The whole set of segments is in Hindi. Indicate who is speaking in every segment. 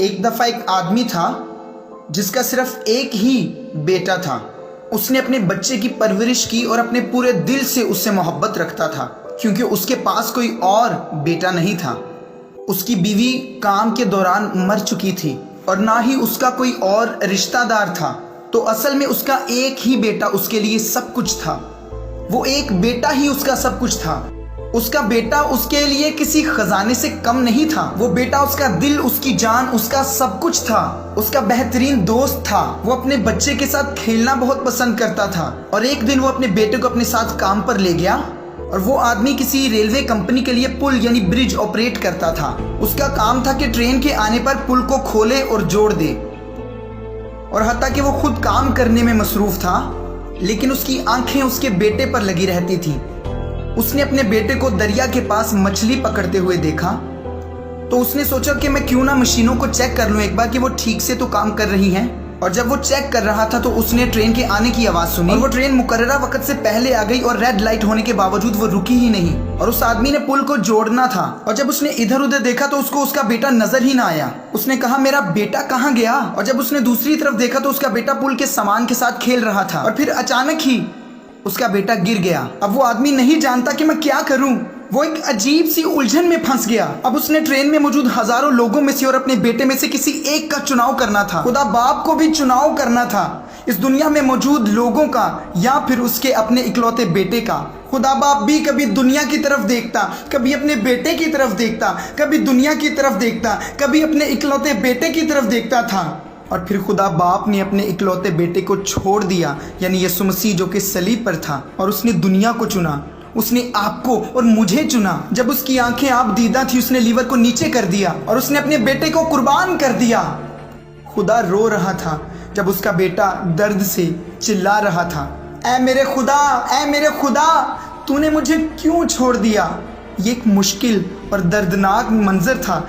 Speaker 1: एक दफ़ा एक आदमी था जिसका सिर्फ एक ही बेटा था। उसने अपने बच्चे की परवरिश की और अपने पूरे दिल से उससे मोहब्बत रखता था, क्योंकि उसके पास कोई और बेटा नहीं था। उसकी बीवी काम के दौरान मर चुकी थी और ना ही उसका कोई और रिश्तेदार था। तो असल में उसका एक ही बेटा उसके लिए सब कुछ था। वो एक बेटा ही उसका सब कुछ था। उसका बेटा उसके लिए किसी खजाने से कम नहीं था। वो बेटा उसका दिल, उसकी जान, उसका सब कुछ था। उसका बेहतरीन दोस्त था। वो अपने बच्चे के साथ खेलना बहुत पसंद करता था और एक दिन वो अपने बेटे को अपने साथ काम पर ले गया। और वो आदमी किसी रेलवे कंपनी के लिए पुल यानी ब्रिज ऑपरेट करता था। उसका काम था कि ट्रेन के आने पर पुल को खोले और जोड़ दे। और हत्ता कि वो खुद काम करने में मसरूफ था, लेकिन उसकी आंखें उसके बेटे पर लगी रहती थी। उसने अपने बेटे को दरिया के पास मछली पकड़ते हुए देखा, तो उसने सोचा कि मैं क्यों ना मशीनों को चेक कर लूं एक बार कि वो ठीक से तो काम कर रही हैं। और जब वो चेक कर रहा था तो उसने ट्रेन के आने की आवाज़ सुनी और वो ट्रेन मुकर्ररा वक्त से पहले आ गई और रेड लाइट होने के बावजूद वो रुकी ही नहीं। और उस आदमी ने पुल को जोड़ना था और जब उसने इधर उधर देखा तो उसको उसका बेटा नजर ही ना आया। उसने कहा, मेरा बेटा कहाँ गया? और जब उसने दूसरी तरफ देखा तो उसका बेटा पुल के सामान के साथ खेल रहा था और फिर अचानक ही उसका बेटा गिर गया। अब वो आदमी नहीं जानता कि मैं क्या करूं। वो एक अजीब सी उलझन में फंस गया। अब उसने ट्रेन में मौजूद हजारों लोगों में से और अपने बेटे में से किसी एक का चुनाव करना था। खुदा बाप को भी चुनाव करना था, इस दुनिया में मौजूद लोगों का या फिर उसके अपने इकलौते बेटे का। खुदा बाप भी कभी दुनिया की तरफ देखता, कभी अपने बेटे की तरफ देखता, कभी दुनिया की तरफ देखता, कभी अपने इकलौते बेटे की तरफ देखता था। और फिर खुदा बाप ने अपने इकलौते बेटे को छोड़ दिया, यानी यीशु मसीह जो कि सलीब पर था, और उसने दुनिया को चुना। उसने आपको और मुझे चुना। जब उसकी आंखें आप दीदा थी उसने लीवर को नीचे कर दिया और उसने अपने बेटे को कुर्बान कर दिया। खुदा रो रहा था जब उसका बेटा दर्द से चिल्ला रहा था, ऐ मेरे खुदा, ऐ मेरे खुदा, तूने मुझे क्यों छोड़ दिया? ये एक मुश्किल और दर्दनाक मंजर था,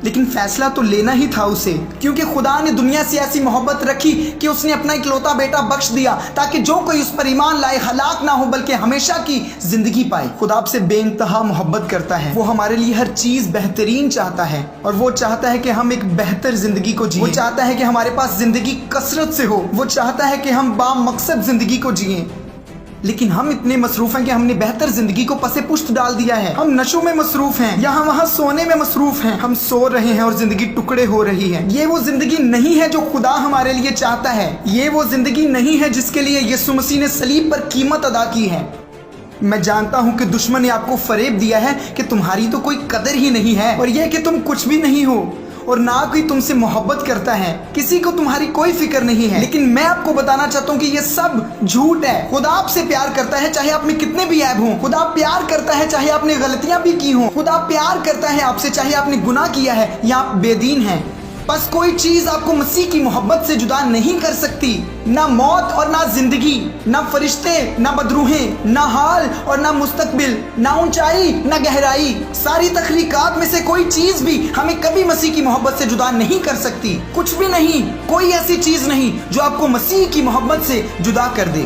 Speaker 1: लेकिन फैसला तो लेना ही था उसे, क्योंकि खुदा ने दुनिया से ऐसी मोहब्बत रखी कि उसने अपना इकलौता बेटा बख्श दिया ताकि जो कोई उस पर ईमान लाए हलाक ना हो बल्कि हमेशा की जिंदगी पाए। खुदा आपसे बेइंतहा मोहब्बत करता है। वो हमारे लिए हर चीज बेहतरीन चाहता है और वो चाहता है कि हम एक बेहतर जिंदगी को जिए। वो चाहता है कि हमारे पास जिंदगी कसरत से हो। वो चाहता है कि हम बामकसद जिंदगी को जिए, लेकिन हम इतने मसरूफ हैं कि हमने बेहतर जिंदगी को पसे पुश्त डाल दिया है। हम नशों में मसरूफ हैं, यहाँ वहाँ सोने में मसरूफ हैं। हम सो रहे हैं और जिंदगी टुकड़े हो रही है। ये वो जिंदगी नहीं है जो खुदा हमारे लिए चाहता है। ये वो जिंदगी नहीं है जिसके लिए यीशु मसीह ने सलीब पर कीमत अदा की है। मैं जानता हूँ कि दुश्मन ने आपको फरेब दिया है कि तुम्हारी तो कोई कदर ही नहीं है और यह कि तुम कुछ भी नहीं हो और ना कोई तुमसे मोहब्बत करता है, किसी को तुम्हारी कोई फिक्र नहीं है। लेकिन मैं आपको बताना चाहता हूँ कि ये सब झूठ है। खुदा आपसे प्यार करता है चाहे आप में कितने भी ऐब हों। खुदा प्यार करता है चाहे आपने गलतियां भी की हों। खुदा प्यार करता है आपसे चाहे आपने गुनाह किया है या आप बेदीन हैं। बस कोई चीज आपको मसीह की मोहब्बत से जुदा नहीं कर सकती, ना मौत और ना जिंदगी, ना फरिश्ते ना बदरूहें, ना हाल और ना मुस्तकबिल, ना ऊंचाई ना गहराई। सारी तखलीकात में से कोई चीज भी हमें कभी मसीह की मोहब्बत से जुदा नहीं कर सकती। कुछ भी नहीं, कोई ऐसी चीज नहीं जो आपको मसीह की मोहब्बत से जुदा कर दे।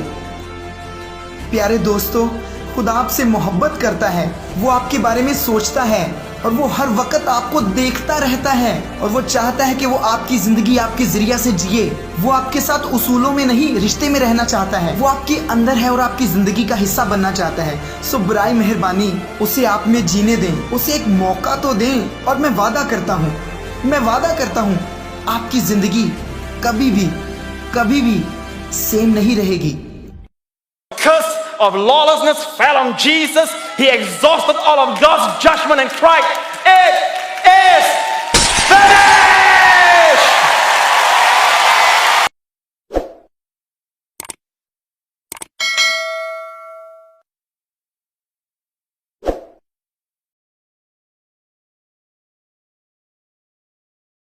Speaker 1: प्यारे दोस्तों, खुदा आपसे मोहब्बत करता है। वो आपके बारे में सोचता है और वो हर वक्त आपको देखता रहता है और वो चाहता है कि वो आपकी जिंदगी आपके जरिया से जिए। वो आपके साथ उसूलों में नहीं रिश्ते में रहना चाहता है। वो आपके अंदर है और आपकी जिंदगी का हिस्सा बनना चाहता है। सो बुराई मेहरबानी उसे आप में जीने दें, उसे एक मौका तो दें। और मैं वादा करता हूँ आपकी जिंदगी कभी भी सेम नहीं रहेगी।
Speaker 2: Of lawlessness fell on Jesus. He exhausted all of God's judgment and cried, "It is